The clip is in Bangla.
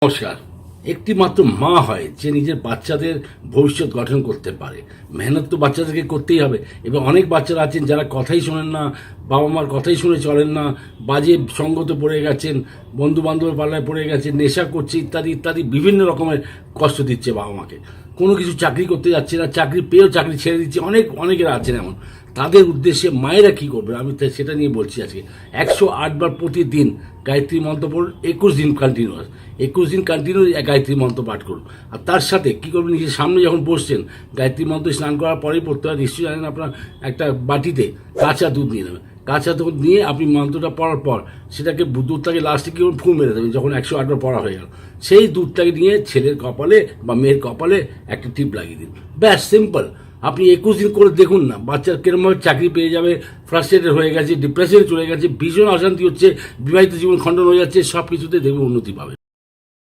নমস্কার। একটি মাত্র মা হয় যে নিজের বাচ্চাদের ভবিষ্যৎ গঠন করতে পারে। মেহনত তো বাচ্চাদেরকে করতেই হবে। এবং অনেক বাচ্চারা আছেন যারা কথাই শোনেন না, বাবা মার কথাই শুনে চলেন না, বাজে সঙ্গতে পড়ে গেছেন, বন্ধু বান্ধবের পাল্লায় পড়ে গেছেন, নেশা করছে ইত্যাদি ইত্যাদি বিভিন্ন রকমের কষ্ট দিচ্ছে বাবা মাকে। কোনো কিছু চাকরি করতে যাচ্ছে না, চাকরি পেয়েও চাকরি ছেড়ে দিচ্ছে, অনেকেরা আছেন এমন। তাদের উদ্দেশ্যে মায়েরা কী করবে আমি সেটা নিয়ে বলছি আজকে। 108 বার প্রতিদিন গায়ত্রী মন্ত্র পড়ুন, 21 দিন কন্টিনিউয়াস, 21 দিন কন্টিনিউ গায়ত্রী মন্ত্র পাঠ করুন। আর তার সাথে কী করবেন, নিজের সামনে যখন বসছেন, গায়ত্রী মন্ত্র স্নান করার পরেই পড়তে হয়, নিশ্চয়ই জানেন। আপনার একটা বাটিতে কাঁচা দুধ নিয়ে নেবেন, কাঁচা দুধ নিয়ে আপনি মন্ত্রটা পড়ার পর সেটাকে দুধটাকে লাস্টে কি ফু মেরে দেবেন যখন 108 বার পড়া হয়ে গেল। সেই দুধটাকে নিয়ে ছেলের কপালে বা মেয়ের কপালে একটা টিপ লাগিয়ে দিন, ব্যাস, সিম্পল। আপনি 21 দিন করে দেখুন না, বাচ্চার কিরমভাবে চাকরি পেয়ে যাবে, ফ্রাস্ট্রেটেড হয়ে গেছে, ডিপ্রেশনে চলে গেছে, ভীষণ অশান্তি হচ্ছে, বিবাহিত জীবন খণ্ডন হয়ে যাচ্ছে, সব কিছুতে দেখবে উন্নতি পাবে।